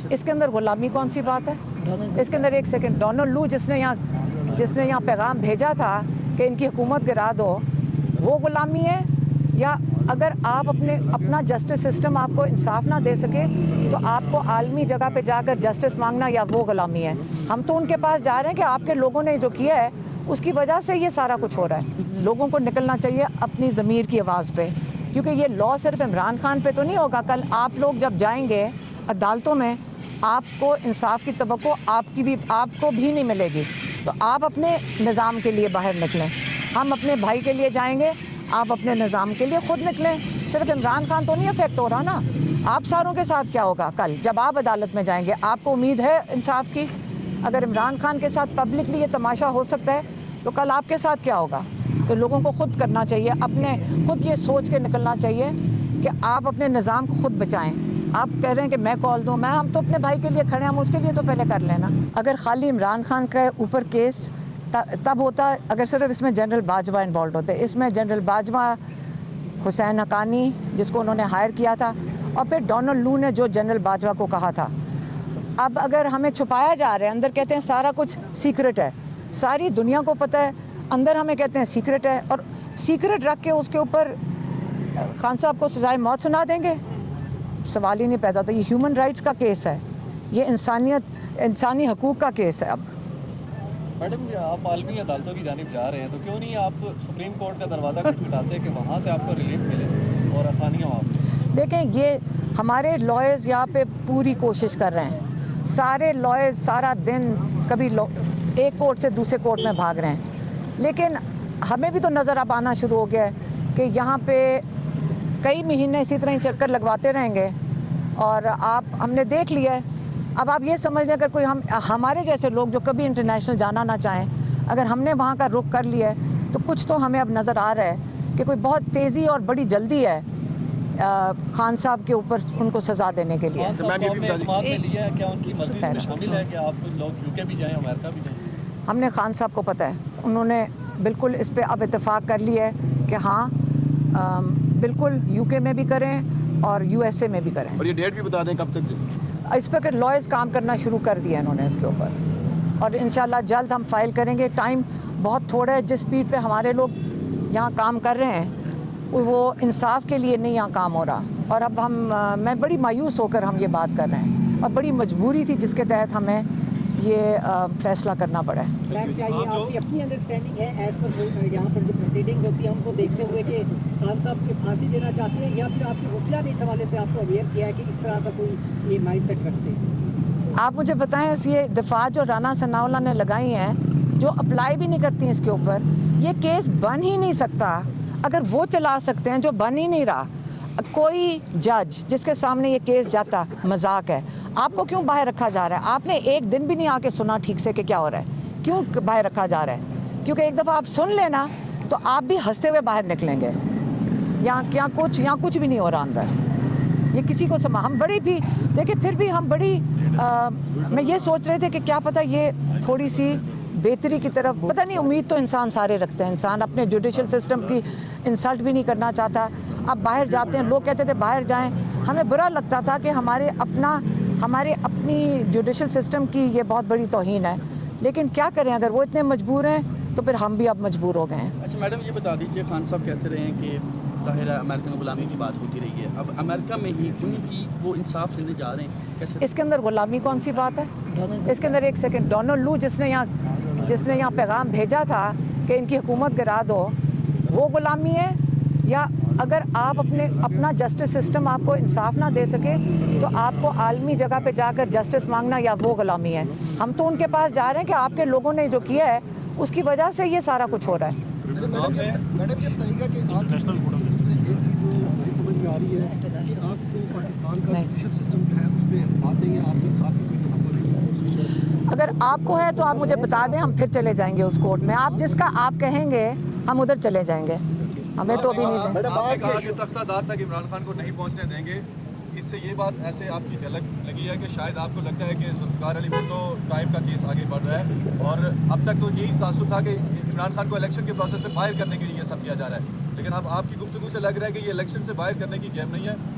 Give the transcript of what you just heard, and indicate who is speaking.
Speaker 1: اس کے اندر غلامی کون سی بات ہے؟ اس کے اندر ایک سیکنڈ، ڈونلڈ لو جس نے یہاں پیغام بھیجا تھا کہ ان کی حکومت گرا دو، وہ غلامی ہے؟ یا اگر آپ اپنا جسٹس سسٹم آپ کو انصاف نہ دے سکے تو آپ کو عالمی جگہ پہ جا کر جسٹس مانگنا، یا وہ غلامی ہے؟ ہم تو ان کے پاس جا رہے ہیں کہ آپ کے لوگوں نے جو کیا ہے اس کی وجہ سے یہ سارا کچھ ہو رہا ہے۔ لوگوں کو نکلنا چاہیے اپنی ضمیر کی آواز پہ، کیونکہ یہ لا صرف عمران خان پہ تو نہیں ہوگا۔ کل آپ لوگ جب جائیں گے عدالتوں میں، آپ کو انصاف کی توقع آپ کو بھی نہیں ملے گی، تو آپ اپنے نظام کے لیے باہر نکلیں۔ ہم اپنے بھائی کے لیے جائیں گے، آپ اپنے نظام کے لیے خود نکلیں۔ صرف عمران خان تو نہیں افیکٹ ہو رہا نا، آپ ساروں کے ساتھ کیا ہوگا کل جب آپ عدالت میں جائیں گے؟ آپ کو امید ہے انصاف کی؟ اگر عمران خان کے ساتھ پبلکلی یہ تماشا ہو سکتا ہے تو کل آپ کے ساتھ کیا ہوگا؟ تو لوگوں کو خود کرنا چاہیے، خود یہ سوچ کے نکلنا چاہیے کہ آپ اپنے نظام کو خود بچائیں۔ آپ کہہ رہے ہیں کہ میں کال دوں، ہم تو اپنے بھائی کے لیے کھڑے ہیں، ہم اس کے لیے تو پہلے کر لینا۔ اگر خالی عمران خان کے اوپر کیس تب ہوتا اگر صرف اس میں جنرل باجوہ انوالوڈ ہوتے۔ اس میں جنرل باجوہ، حسین حقانی جس کو انہوں نے ہائر کیا تھا، اور پھر ڈونلڈ لو نے جو جنرل باجوہ کو کہا تھا۔ اب اگر ہمیں چھپایا جا رہا ہے، اندر کہتے ہیں سارا کچھ سیکرٹ ہے، ساری دنیا کو پتہ ہے، اندر ہمیں کہتے ہیں سیکرٹ ہے، اور سیکرٹ رکھ کے اس کے اوپر خان صاحب کو سزائے موت سنا دیں گے؟ سوال ہی نہیں پیدا ہوتا۔ یہ ہیومن رائٹس کا کیس ہے، یہ انسانی حقوق کا کیس ہے۔ اب
Speaker 2: میڈم آپ عالمی عدالتوں کی جانب جا رہے ہیں تو کیوں نہیں آپ سپریم کورٹ کا دروازہ کھٹکھٹاتے کہ وہاں سے آپ کو ریلیف ملے اور آسانیاں ہوں؟ آپ
Speaker 1: دیکھیں، یہ ہمارے لائرز یہاں پہ پوری کوشش کر رہے ہیں، سارے لائرز سارا دن کبھی ایک کورٹ سے دوسرے کورٹ میں بھاگ رہے ہیں، لیکن ہمیں بھی تو نظر اب آنا شروع ہو گیا ہے کہ یہاں پہ کئی مہینے اسی طرح ہی چکر لگواتے رہیں گے، اور ہم نے دیکھ لیا ہے۔ اب آپ یہ سمجھ لیں، اگر کوئی ہمارے جیسے لوگ جو کبھی انٹرنیشنل جانا نہ چاہیں، اگر ہم نے وہاں کا رخ کر لیا ہے تو کچھ تو ہمیں اب نظر آ رہا ہے کہ کوئی بہت تیزی اور بڑی جلدی ہے خان صاحب کے اوپر ان کو سزا دینے کے لیے۔ ہم نے خان صاحب کو پتہ ہے، انہوں نے بالکل اس پہ اب اتفاق کر لیا ہے کہ ہاں بالکل یو کے میں بھی کریں اور یو ایس اے میں بھی کریں۔
Speaker 3: اور یہ ڈیٹ بھی بتا دیں کب تک؟
Speaker 1: اس پہ کہ لائرز کام کرنا شروع کر دیا انہوں نے اس کے اوپر، اور انشاءاللہ جلد ہم فائل کریں گے۔ ٹائم بہت تھوڑا ہے، جس سپیڈ پہ ہمارے لوگ یہاں کام کر رہے ہیں وہ انصاف کے لیے نہیں یہاں کام ہو رہا، اور اب میں بڑی مایوس ہو کر ہم یہ بات کر رہے ہیں، اور بڑی مجبوری تھی جس کے تحت ہمیں یہ فیصلہ کرنا پڑا ہے۔
Speaker 4: میم کیا یہ آپ کی اپنی انڈرسٹینڈنگ ہے ایز پر یہاں پر جو پروسیڈنگ ہوتی ہے ہم کو دیکھتے ہوئے کہ خان صاحب کی پھانسی دینا چاہتے ہیں، یا پھر آپ کی وکلا نے اس حوالے سے آپ کو اویئر کیا ہے کہ اس طرح کا کوئی یہ مائنڈ سیٹ رکھتے ہیں؟
Speaker 1: آپ مجھے بتائیں، یہ دفاع جو رانا ثناء اللہ نے لگائی ہیں، جو اپلائی بھی نہیں کرتی ہیں اس کے اوپر، یہ کیس بن ہی نہیں سکتا۔ اگر وہ چلا سکتے ہیں جو بن ہی نہیں رہا، کوئی جج جس کے سامنے یہ کیس جاتا مذاق ہے، آپ کو کیوں باہر رکھا جا رہا ہے؟ آپ نے ایک دن بھی نہیں آ کے سنا ٹھیک سے کہ کیا ہو رہا ہے، کیوں باہر رکھا جا رہا ہے؟ کیونکہ ایک دفعہ آپ سن لینا تو آپ بھی ہنستے ہوئے باہر نکلیں گے۔ یہاں کچھ بھی نہیں ہو رہا اندر، یہ کسی کو ہم بڑی بھی دیکھیں، پھر بھی ہم بڑی میں یہ سوچ رہے تھے کہ کیا پتہ یہ تھوڑی سی بہتری کی طرف، پتہ نہیں، امید تو انسان سارے رکھتے ہیں، انسان اپنے جوڈیشل سسٹم کی انسلٹ بھی نہیں کرنا چاہتا۔ اب باہر جاتے ہیں، لوگ کہتے تھے باہر جائیں، ہمیں برا لگتا تھا کہ ہمارے اپنی جوڈیشل سسٹم کی یہ بہت بڑی توہین ہے، لیکن کیا کریں، اگر وہ اتنے مجبور ہیں تو پھر ہم بھی اب مجبور ہو گئے ہیں۔
Speaker 3: اچھا میڈم، یہ بتا دیجیے، خان صاحب کہتے رہے ہیں کہ ظاہر ہے امریکہ میں غلامی کی بات ہوتی رہی ہے، اب امریکہ میں ہی ان کی وہ انصاف لینے جا رہے ہیں، کیسے؟
Speaker 1: اس کے اندر غلامی کون سی بات ہے؟ اس کے اندر ایک سیکنڈ، ڈونلڈ لو جس نے یہاں پیغام بھیجا تھا کہ ان کی حکومت گرا دو، وہ غلامی ہے؟ یا اگر آپ اپنا جسٹس سسٹم آپ کو انصاف نہ دے سکے تو آپ کو عالمی جگہ پہ جا کر جسٹس مانگنا، یا وہ غلامی ہے؟ ہم تو ان کے پاس جا رہے ہیں کہ آپ کے لوگوں نے جو کیا ہے اس کی وجہ سے یہ سارا کچھ ہو رہا ہے۔
Speaker 5: میڈم یہ بتائیے گا کہ آپ ایک چیز جو میری سمجھ میں آ رہی ہے کہ آپ کو پاکستان کا جوڈیشل سسٹم جو ہے اس پہ بات دیں گے، آپ کو انصاف کی کوئی توقع نہیں ہے؟
Speaker 1: اگر آپ کو ہے تو آپ مجھے بتا دیں، ہم پھر چلے جائیں گے اس کورٹ میں، آپ جس کا آپ کہیں گے ہم ادھر چلے جائیں گے، ہمیں تو ابھی نہیں دیں۔
Speaker 2: آپ نے کہا کہ تختہ دار تک عمران خان کو نہیں پہنچنے دیں گے، اس سے یہ بات ایسے آپ کی جھلک لگی ہے کہ شاید آپ کو لگتا ہے کہ ذوالفقار علی بھٹو ٹائپ کا کیس آگے بڑھ رہا ہے، اور اب تک تو یہی تاثر تھا کہ عمران خان کو الیکشن کے پروسیس سے باہر کرنے کے لیے یہ سب کیا جا رہا ہے، لیکن اب آپ کی گفتگو سے لگ رہا ہے کہ یہ الیکشن سے باہر کرنے کی گیم نہیں ہے،